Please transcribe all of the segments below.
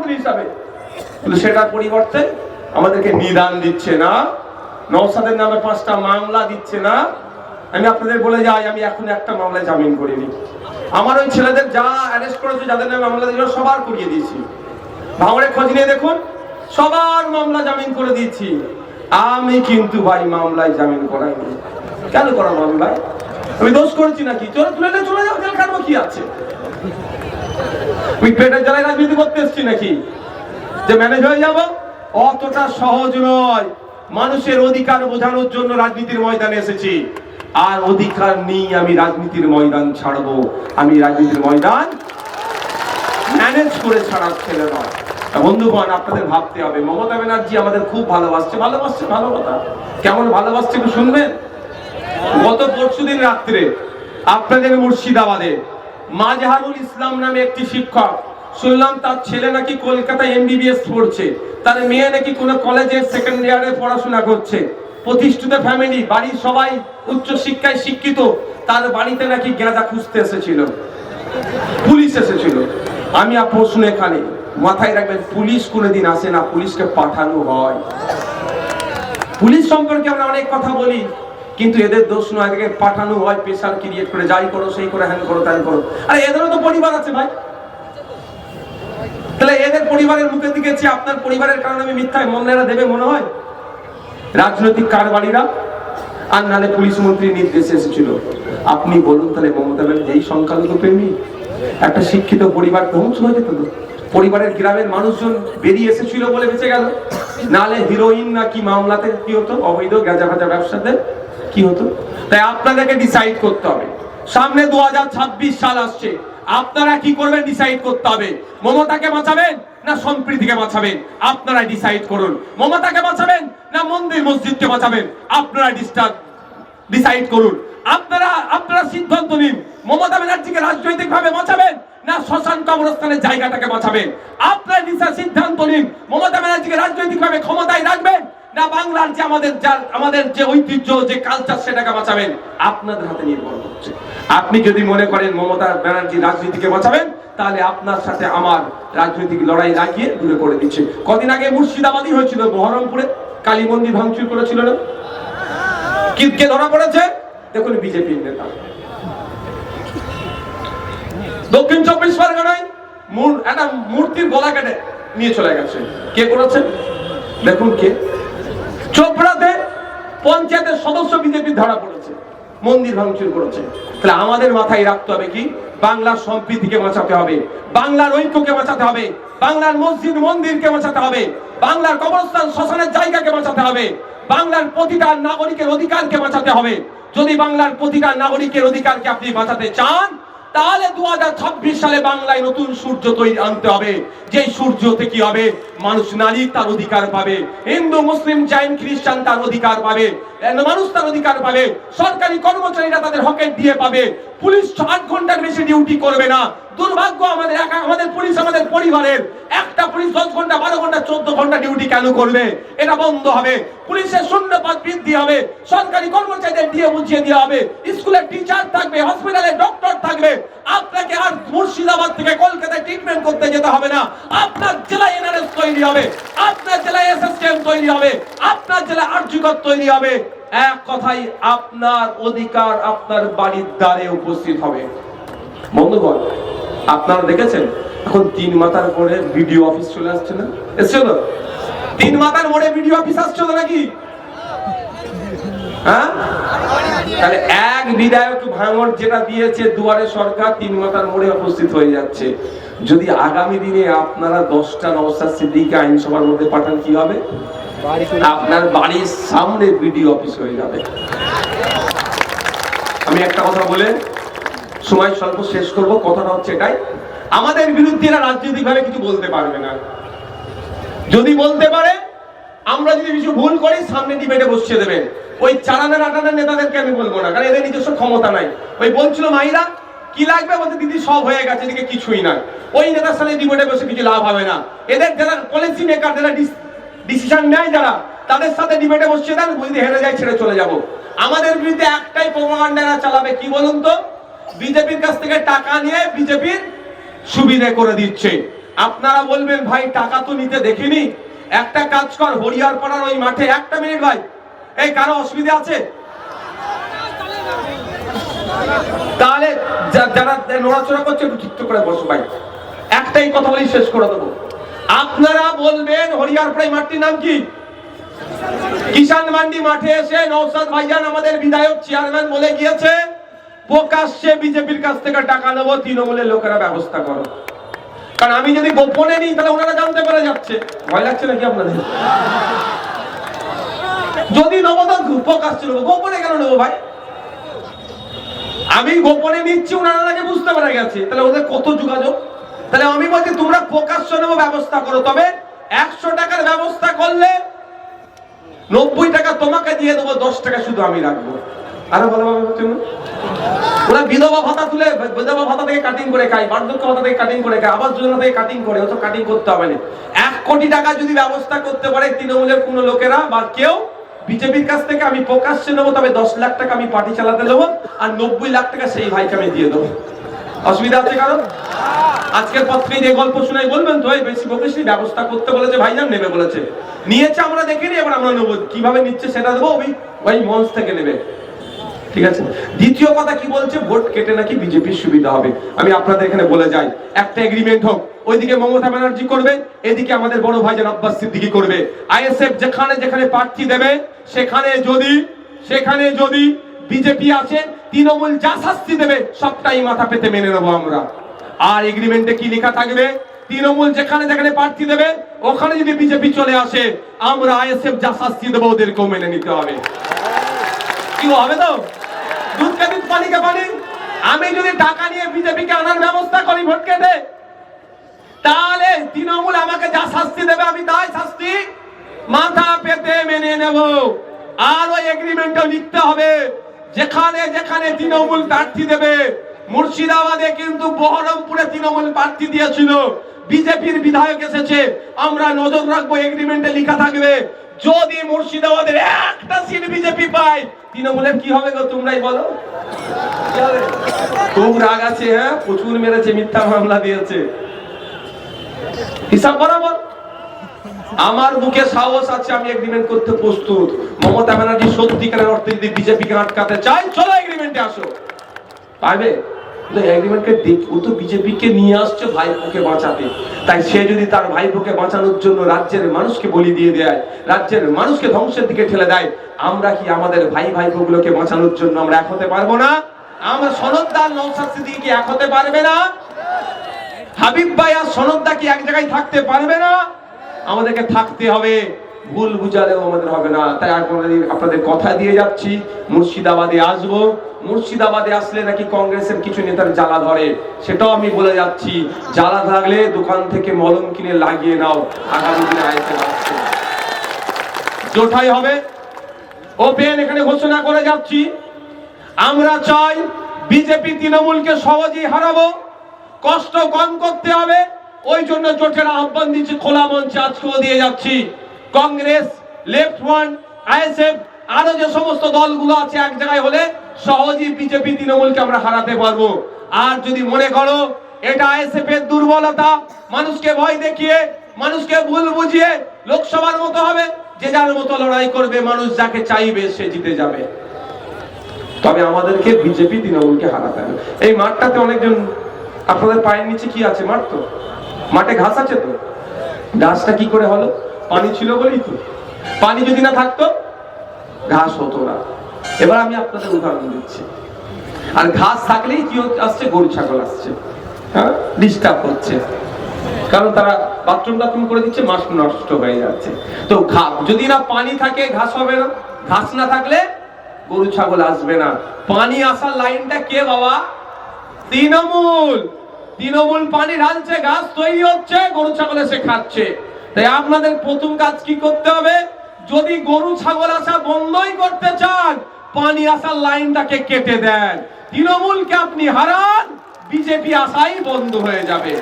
সভাপতি হিসাবে, কিন্তু সেটার পরিবর্তে আমাদেরকে নিদান দিচ্ছে না, নওশাদের নামে 5টা মামলা দিচ্ছে না। আমি আপনাদের বলে যাই, আমি এখন একটা মামলায় জামিন করিনি। আমার ওই ছেলেদের যা অ্যারেস্ট করেছে, যাদের নামে মামলা দিয়েছিল, সবার করিয়ে দিয়েছি। ভাঙড়ে খোঁজ নিয়ে দেখুন, সবার মামলা জামিন করে দিয়েছি। আমি কিন্তু ভাই মামলায় জামিন করাইনি। কেন করাবো আমি ভাই? আমি দোষ করেছি নাকি? চলে যাও, জেল খাটবো, কি আছে? ওই পেটের জ্বালায় রাজনীতি করতে এসছি নাকি যে ম্যানেজ হয়ে যাব? অতটা সহজ নয়। মানুষের অধিকার বোঝানোর জন্য রাজনীতির ময়দানে এসেছি, আর অধিকার নিয়ে আমি রাজনীতির ময়দান ছাড়বো। আমি রাজনীতির ময়দান ম্যানেজ করে ছাড়ার ছেলে নয়। বন্ধুগণ, আপনাদের ভাবতে হবে, মমতা ব্যানার্জি আমাদের খুব ভালোবাসছে। ভালো কথা। কেমন ভালোবাসছে একটু শুনবেন। গত পরশুদিন রাত্রে আপনাদের মুর্শিদাবাদে মাজহারুল ইসলাম নামে একটি শিক্ষক, শুনলাম তার ছেলে নাকি কলকাতায় MBBS পড়ছে, তার মেয়ে নাকি কোন কলেজের সেকেন্ড ইয়ারে পড়াশোনা করছে, প্রতিষ্ঠিত ফ্যামিলি, বাড়ির সবাই উচ্চ শিক্ষায় শিক্ষিত, তার বাড়িতে নাকি গাঁজা খুঁজতে এসেছিল, পুলিশ এসেছিল। আমি প্রশ্ন এখানে মাথায় রাখবেন, পুলিশ কোনোদিন আসে না, পুলিশকে পাঠানো হয়। পুলিশ সম্পর্কে আমরা অনেক কথা বলি, কিন্তু এদের দোষ নয়, এদেরকে পাঠানো হয় প্রেশার ক্রিয়েট করে, যাই করো সেই করে, হ্যান করো ত্যান করো। আরে এদেরও তো পরিবার আছে ভাই, তাহলে এদের পরিবারের মুখের দিকে চেয়ে আপনার পরিবারের কারণে আমি মিথ্যায় মামলা দেবে মনে হয়? রাজনৈতিক কারবারিরা আর নালে পুলিশ মন্ত্রীর নির্দেশে এসেছিল। আপনি বলুন তাহলে মমতা ব্যানার্জি এই সংখ্যালঘু প্রেমী একটা শিক্ষিত পরিবার ধ্বংস হয়ে যেত? পরিবারের গ্রামের মানুষজন বেরিয়ে এসেছিল বলে বেঁচে গেল, নালে হিরোইন না কি মামলাতে কি হতো, অবৈধ গাঁজা ফাজা ব্যবসাতে কি হতো? তাই আপনাদেরকে ডিসাইড করতে হবে। সামনে 2026 সাল আসছে, আপনারা কি করবেন ডিসাইড করতে হবে। মমতাকে বাঁচাবেন না সম্প্রীতিকে বাঁচাবেন? আপনারা ডিসাইড করুন। মমতাকে বাঁচাবেন না মন্দির মসজিদকে বাঁচাবেন? আপনারা ডিসাইড করুন। আপনারা সিদ্ধান্ত নিন। মমতা ব্যানার্জিকে রাজনৈতিক ভাবে বাঁচাবেন না শ্মশান কবরস্থানের জায়গাটাকে বাঁচাবেন? আপনারা সিদ্ধান্ত নিন। মমতা ব্যানার্জিকে রাজনৈতিক ভাবে ক্ষমতায় রাখবেন না বাংলার যে আমাদের যে ঐতিহ্য, যে কালচার, সেটাকে বাঁচাবেন? আপনাদের হাতে নির্ভর করছে। আপনি যদি মনে করেন মমতা ব্যানার্জি রাজনীতিকে বাঁচাবেন, তাহলে আপনার সাথে আমার রাজনৈতিক লড়াই লাগিয়ে দূরে করে দিচ্ছে। কদিন আগে মুর্শিদাবাদী হয়েছিল, বহরমপুরে কালী মন্দির ভাঙচুর করেছিল না? কে ধরা পড়েছে? দেখুন, বিজেপির নেতা। দক্ষিণ 24 পরগনায় একটা মূর্তির গলা কেটে নিয়ে চলে গেছে, কে করেছে? দেখুন কে। চোপড়াতে পঞ্চায়েতের সদস্য বিজেপি ধরা পড়েছে, মন্দির ভাঙচুর করেছে। তাহলে আমাদের মাথায় রাখতে হবে কি, বাংলার সম্প্রীতিকে বাঁচাতে হবে, বাংলার ঐক্যকে বাঁচাতে হবে, বাংলার মসজিদ মন্দিরকে বাঁচাতে হবে, বাংলার কবরস্থান শ্মশানের জায়গাকে বাঁচাতে হবে, বাংলার প্রতিটা নাগরিকের অধিকারকে বাঁচাতে হবে। যদি বাংলার প্রতিটা নাগরিকের অধিকারকে আপনি বাঁচাতে চান, তাহলে 2026 সালে বাংলায় নতুন সূর্য তৈরি আনতে হবে। যে সূর্যতে কি হবে, মানুষ নারী তার অধিকার পাবে, হিন্দু মুসলিম জৈন খ্রিস্টান তার অধিকার পাবে, মানুষ তার অধিকার পাবে, সরকারি কর্মচারীরা তাদের হকের দিয়ে পাবে, পুলিশ 8 ঘন্টার বেশি ডিউটি করবে না। দুর্ভাগ্য আমাদের পুলিশ, আমাদের পরিবারের একটা পুলিশ 10 ঘন্টা 12 ঘন্টা 14 ঘন্টা ডিউটি কেন করবে? এটা বন্ধ হবে। পুলিশের শূন্যপদ বৃদ্ধি হবে, সরকারি কর্মচারীদের দিয়ে বুঝিয়ে দেওয়া হবে, স্কুলের টিচার থাকবে, হসপিটালে ডক্টর থাকবে। আপনাকে আর মুর্শিদাবাদ থেকে কলকাতায় ট্রিটমেন্ট করতে যেতে হবে না। আপনার জেলায় এনআরএস তৈরি হবে, আপনার জেলায় এসএসকেএম তৈরি হবে, আপনার জেলায় আরজিকর তৈরি হবে। এক কথাই, আপনার অধিকার আপনার বাড়ির দ্বারে উপস্থিত হবে। বন্ধুগণ, আপনারা দেখেছেন এখন 3 মাথার মোড়ে বিডিও অফিস চলে আসছে না? এসছে তো? 3 মাথার মোড়ে বিডিও অফিস আসছে তো নাকি? হ্যাঁ, তাহলে এক বিধায়ক ভাঙড় যেটা দিয়েছে দুয়ারে সরকার, 3 মাথার মোড়ে উপস্থিত হয়ে যাচ্ছে। যদি আগামী দিনে আপনারা 10টা নওশাদ সিদ্দিকীকে আইনসভার মধ্যে পাঠান, কি হবে? আপনার বাড়ির সামনে বিডিও অফিস হয়ে যাবে। আমি একটা কথা বলে সময় স্বল্প শেষ করব। কথাটা হচ্ছে এটাই, আমাদের বিরুদ্ধে এরা রাজনৈতিক ভাবে কিছু বলতে পারবে না। যদি বলতে পারে, আমরা যদি কিছু ভুল করি, সামনে ডিবেটে বসিয়ে দেবেন। ওই চালানের আটানের নেতাদেরকে আমি বলবো না, কারণ এদের নিজস্ব ক্ষমতা নাই। ওই বলছিল মাইরা কি লাগবে, বলতে দিদি সব হয়ে গেছে, এদিকে কিছুই না। ওই নেতার সাথে ডিবেটে বসে কিছু লাভ হবে না। এদের যারা পলিসি মেকার, যারা ডিসিশন নেয়, যারা, তাদের সাথে ডিবেটে বসিয়ে দেন। যদি হেরে যায়, ছেড়ে চলে যাব। আমাদের বিরুদ্ধে একটাই প্রপাগান্ডা চালাবে, কি বলুন তো? বিজেপির কাছ থেকে টাকা নিয়ে বিজেপির সুবিধা করে দিচ্ছে। আপনারা বলবেন ভাই টাকা তো নিতে দেখিনি, একটা কাজ কর হরিয়ারপাড়ার ওই মাঠে 1 মিনিট ভাই, এই কারো অসুবিধা আছে? তাহলে যারা নড়াচড়া করছে একটু ঠিক করে বসো ভাই, একটাই কথা বলি শেষ করে দেবো। আপনারা বলবেন হরিয়ারপাড়া মাঠটির নাম কি? কিষান মান্ডি মাঠে এসে নওশাদ ভাইজান আমাদের বিধায়ক চেয়ারম্যান বলে গিয়েছে প্রকাশ্যে বিজেপির কাছ থেকে টাকা নেবো, তৃণমূলের লোকেরা ব্যবস্থা করো। কারণ আমি যদি গোপনে নিই তাহলে ওনারা জানতে পেরে যাচ্ছে। ভয় লাগছে নাকি আপনাদের? যদি নেবো তো প্রকাশ্যে নেবো, গোপনে কেন নেবো ভাই? আমি গোপনে নিচ্ছি, ওনারা নাকি বুঝতে পেরে গেছে, তাহলে ওদের কত যোগাযোগ। তাহলে আমি বলছি তোমরা প্রকাশ্য নেবো ব্যবস্থা করো, তবে 100 টাকার ব্যবস্থা করলে 90 টাকা তোমাকে দিয়ে দেবো, 10 টাকা শুধু আমি রাখবো। আরো ভালোভাবে হচ্ছে না? ওরা বিধবা ভাতা তুলে বিধবা ভাতা থেকে কাটিং করে খায়, বার্ধক্য ভাতা থেকে কাটিং করে খায়, আবাস যোজনা থেকে কাটিং করে, ও তো কাটিং করতে হবে না। 1 কোটি টাকা যদি ব্যবস্থা করতে পারে তৃণমূলের কোন লোকেরা বা কেউ বিজেপির কাছ থেকে, আমি প্রকাশ্যে নেবো, তবে 10 লাখ টাকা আমি পার্টি চালাতে দেবো, আর 90 লাখ টাকা সেই ভাইকে আমি দিয়ে দেবো। অসুবিধা আছে কারণ? আজকের পর থেকে যে গল্প শুনাই বলবেন তো বেশি বকিসনি, ব্যবস্থা করতে বলেছে ভাইজান, নেবে বলেছে, নিয়েছে, আমরা দেখিনি, এবার আমরা নেবো, কিভাবে নিচ্ছে সেটা দেবো, ওই মঞ্চ থেকে নেবে। ঠিক আছে। দ্বিতীয় কথা কি বলছে, ভোট কেটে নাকি বিজেপির সুবিধা হবে। আমি আপনাদের এখানে বলে যাই, একটা এগ্রিমেন্ট হোক, ওইদিকে মমতা ব্যানার্জি করবে, এদিকে আমাদের বড় ভাইজান আব্বাস সিদ্দিকী করবে। আইএসএফ যেখানে যেখানে প্রার্থী দেবে সেখানে যদি বিজেপি আছে, তৃণমূল যা শাস্তি দেবে সবটাই মাথা পেতে মেনে নেবো আমরা। আর এগ্রিমেন্টে কি লেখা থাকবে, তৃণমূল যেখানে যেখানে প্রার্থী দেবে ওখানে যদি বিজেপি চলে আসে, আমরা আইএসএফ যা শাস্তি দেবো ওদেরকেও মেনে নিতে হবে। কি হবে তো? দুধকে দুধ পানিকে পানি। আমি যদি টাকা নিয়ে বিজেপিকে আনার ব্যবস্থা করি ভোট কেটে, তাহলে তৃণমূল আমাকে যা শাস্তি দেবে আমি তাই শাস্তি মাথা পেতে মেনে নেব। আর ওই এগ্রিমেন্টও লিখতে হবে, যেখানে যেখানে তৃণমূল প্রার্থী দেবে, মুর্শিদাবাদে কিন্তু বহরমপুরে তৃণমূল প্রার্থী দিয়েছিল, বিজেপির বিধায়ক এসেছে, আমরা নজর রাখবো, এগ্রিমেন্টে লেখা থাকবে যদি মুর্শিদাবাদের একটা সিট বিজেপি পায়, তৃণমূলের কি হবে গো তোমরাই বলো? খুব রাগ আছে, হ্যাঁ, প্রচুর মেরেছে, মিথ্যা মামলা দিয়েছে, হিসাব বরাবর। আমার বুকে সাহস আছে, আমি এগ্রিমেন্ট করতে প্রস্তুত। মমতা ব্যানার্জি সত্যিকারের অর্থে যদি বিজেপিকে আটকাতে চায়, চলো এগ্রিমেন্টে আসো, পারবে? ও তো বিজেপিকে নিয়ে আসছে ভাইপোকে বাঁচাতে, তাই সে যদি তার ভাইপোকে বাঁচানোর জন্য রাজ্যের মানুষকে বলি দিয়ে দেয়, রাজ্যের মানুষকে ধ্বংসের দিকে ঠেলে দেয়, আমরা কি আমাদের ভাইপো গুলোকে বাঁচানোর জন্য আমরা এক হতে পারবো না? আমরা সনদদার নওশাদ সিদ্দিকী কি এক হতে পারবে না? হাবিব ভাই আর সনদদা কি এক জায়গায় থাকতে পারবে না? আমাদেরকে থাকতে হবে, ভুল বুঝালেও আমাদের হবে না। তাই আপনাদের কথা দিয়ে যাচ্ছি, মুর্শিদাবাদে আসবো। মুর্শিদাবাদে আসলে নাকি কংগ্রেসের কিছু নেতার জ্বালা ধরে, সেটাও আমি বলে যাচ্ছি, জ্বালা থাকলে দোকান থেকে মলম কিনে লাগিয়ে নাও, আগামী দিনে আইতে পারছে, জোটাই হবে। ওপেন এখানে ঘোষণা করে যাচ্ছি, আমরা চাই বিজেপি তৃণমূলকে সহজেই হারাবো, কষ্ট কম করতে হবে, ওই জন্য জোটের আহ্বান দিচ্ছি, খোলা মঞ্চে আজকেও দিয়ে যাচ্ছি। কংগ্রেস, লেফট ফ্রন্ট, আইএসএফ, আরো যে সমস্ত দলগুলো আছে এক জায়গায় হলে সহজেই বিজেপি তৃণমূলকে আমরা হারাতে পারবো। আর যদি মনে করো এটা আইএসএফ এর দুর্বলতা, মানুষকে ভয় দেখিয়ে, মানুষকে ভুল বুঝিয়ে লোকসভার মতো হবে, যে যার মতো লড়াই করবে, মানুষ যাকে চাইবে সে জিতে যাবে, তবে আমাদেরকে বিজেপি তৃণমূলকে হারাতে হবে। এই মাঠটাতে অনেকজন, আপনাদের পায়ের নিচে কি আছে? মাঠ তো, মাঠে ঘাস আছে তো, ঘাসটা কি করে হলো? পানি ছিল বলেই তো। পানি যদি না থাকতো ঘাস হতো না। এবার আমি আপনাদের উদাহরণ দিচ্ছি, আর ঘাস থাকলেই কি আসছে? গরু ছাগল আসছে, হ্যাঁ, ডিস্টার্ব হচ্ছে, কারণ তারা বাথরুম করে দিচ্ছে, মাছ নষ্ট হয়ে যাচ্ছে। তো যদি না পানি থাকে ঘাস হবে না, ঘাস না থাকলে গরু ছাগল আসবে না। পানি আসার লাইনটা কে বাবা? তৃণমূল। তৃণমূল পানি ঢালছে, ঘাস তৈরি হচ্ছে, গরু ছাগল এসে খাচ্ছে। তাই আপনাদের প্রথম কাজ কি করতে হবে? যদি গরু ছাগল আসা বন্ধই করতে চান, পানি আসার লাইনটাকে কেটে দেন, তৃণমূলকে আপনি হারান, বিজেপি আসাই বন্ধ হয়ে যাবে।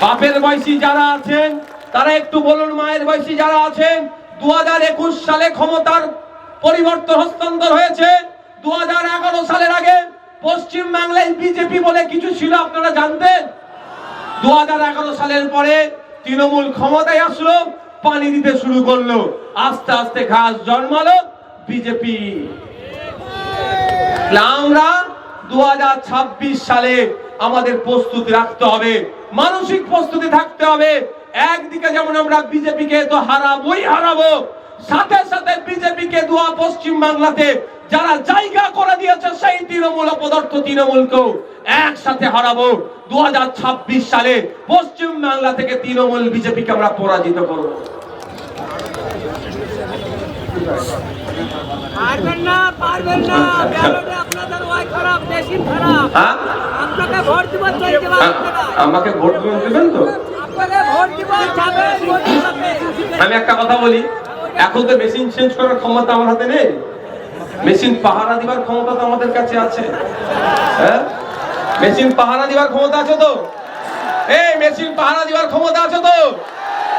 বাপের বয়সী যারা আছেন তারা একটু বলুন, মায়ের বয়সী যারা আছেন, 2021 সালে ক্ষমতার পরিবর্তন হস্তান্তর হয়েছে। 2011 সালের আগে পশ্চিম বাংলায় বিজেপি বলে কিছু ছিল, আপনারা জানতেন? 2011 সালের পরে তৃণমূল ক্ষমতায় আসলো, পানি দিতে শুরু করলো, আস্তে আস্তে ঘাস জন্মালো বিজেপি। আমরা 2026 সালে আমাদের প্রস্তুতি রাখতে হবে, মানসিক প্রস্তুতি থাকতে হবে। একদিকে যেমন আমরা বিজেপিকে তো হারাবো, সাথে সাথে বিজেপিকে পশ্চিম বাংলাতে যারা জায়গা করে দিয়েছে সেই তৃণমূল অপদার্থ তৃণমূলকেও একসাথে হারাবো। 2026 সালে পশ্চিম বাংলা থেকে তৃণমূল বিজেপিকে আমরা পরাজিত করব। পারবেন না ব্যালটে আপনাদের ওই খারাপ, বেশি খারাপ। আপনাকে ভোট দিব চলতে পারবে না। আমাকে ভোট দিবেন তো? আপনাকে ভোট দিব যাবেন। আমি একটা কথা বলি, এখন তো মেশিন চেঞ্জ করার ক্ষমতা আমার হাতে নেই, মেশিন পাহারা দিবার ক্ষমতা তো আমাদের কাছে আছে। হ্যাঁ, মেশিন পাহারা দিবার ক্ষমতা আছে তো? এই মেশিন পাহারা দিবার ক্ষমতা আছে তো?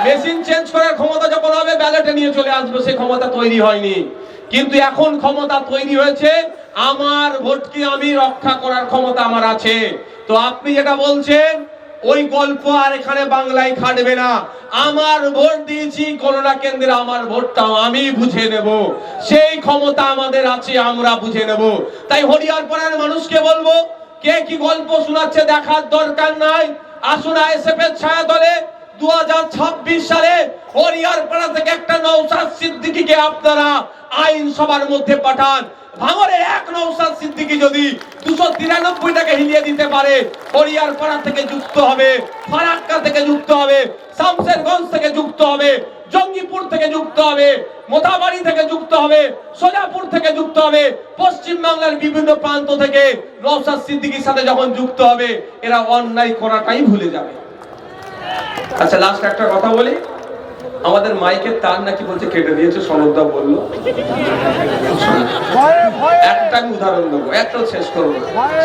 মেশিন চেঞ্জ করার ক্ষমতা যখন হবে ব্যালটে নিয়ে চলে আসবো, সেই ক্ষমতা তৈরি হয়নি। কিন্তু এখন ক্ষমতা তৈরি হয়েছে, আমার ভোটকে আমি রক্ষা করার ক্ষমতা আমার আছে। তো আপনি যেটা বলছেন ওই গল্প আর এখানে বাংলায় খাটবে না। আমার ভোট দিয়েছি করোনা কেন্দ্রে, আমার ভোটটাও আমি বুঝে নেব, সেই ক্ষমতা আমাদের আছে, আমরা বুঝে নেব। তাই হরিয়ারপাড়ার মানুষকে বলবো, কে কি গল্প শোনাচ্ছে দেখার দরকার নাই। আসুন আইএসএফ এর ছায়া দলে 2026 সালে হরিয়ারপাড়া থেকে একটা নওশাদ সিদ্দিকীকে আপনারা আইনসভার মধ্যে পাঠান। ভাঙড়ের এক নওশাদ সিদ্দিকী যদি 293 টাকা হিলিয়ে দিতে পারে, হরিয়ারপাড়া থেকে যুক্ত হবে, ফারাক্কা থেকে যুক্ত হবে, শামশেরগঞ্জ থেকে যুক্ত হবে, জঙ্গিপুর থেকে যুক্ত হবে, মোথাবাড়ি থেকে যুক্ত হবে, সোজাপুর থেকে যুক্ত হবে, পশ্চিম বাংলার বিভিন্ন প্রান্ত থেকে নওশাদ সিদ্দিকীর সাথে যখন যুক্ত হবে, এরা অন্যায় করাটাই ভুলে যাবে। আচ্ছা, লাস্ট একটা কথা বলি, আমাদের মাইকের তার নাকি বলছে কেটে দিয়েছে, সনদদা বললো। একটা উদাহরণ দেবো, একটা শেষ করবো।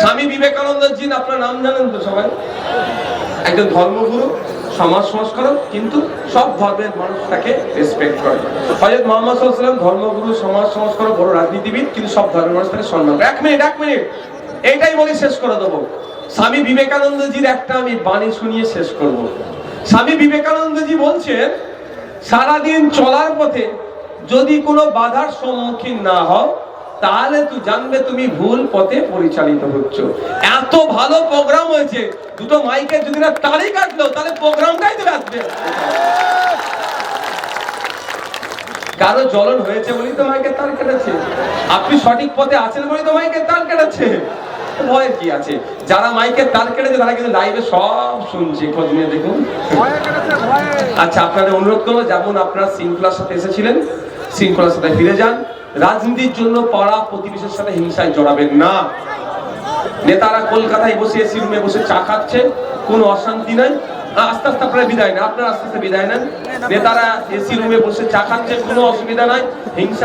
স্বামী বিবেকানন্দ জি, আপনার নাম জানেন তো সবাই? একজন ধর্মগুরু, সমাজ সংস্কারক, কিন্তু সব ধর্মের মানুষ তাকে রেসপেক্ট করে। হযরত মুহাম্মদ সাল্লাল্লাহু আলাইহি ওয়াসাল্লাম ধর্মগুরু, সমাজ সংস্কারক, বড় রাজনীতিবিদ, কিন্তু সব ধর্মের মানুষ তাকে সম্মান করে। এক মিনিট এইটাই বলে শেষ করে দেবো। স্বামী বিবেকানন্দজির একটা আমি বাণী শুনিয়ে শেষ করব। স্বামী বিবেকানন্দজি বলছেন, সারাদিন চলার পথে যদি কোনো বাধার সম্মুখীন না হও, তাহলে তুই জানবে তুমি ভুল পথে পরিচালিত হচ্ছ। এত ভালো প্রোগ্রাম হয়েছে, দুটো মাইকে যদি না তালি কাটলো, তাহলে প্রোগ্রামটাই তো বাঁচবে। কারো জ্বলন হয়েছে বলেই তো মাইকের তাল কেটেছে, আপনি সঠিক পথে আছেন বলেই তো মাইকের তাল কেটেছে। ভয়ের কি আছে? যারা মাইকের তাল কেটেছে তারা কিন্তু লাইভে সব শুনছে, খোঁজ নিয়ে দেখুন। আচ্ছা, আপনাদের অনুরোধ করবো, যেমন আপনারা শৃঙ্খলার সাথে এসেছিলেন, শৃঙ্খলার সাথে ফিরে যান। রাজনীতির জন্য পাড়া প্রতিবেশীর সাথে হিংসায় জড়াবেন না। নেতারা কলকাতায় বসে এসি রুমে বসে চা খাচ্ছে, কোনো অশান্তি নাই। আস্তে আস্তে আপনারা বিদায় নেন, আপনারা আস্তে আস্তে বিদায় নেন। নেতারা এসি রুমে বসে চা খাচ্ছে, কোনো অসুবিধা নাই। হিংসা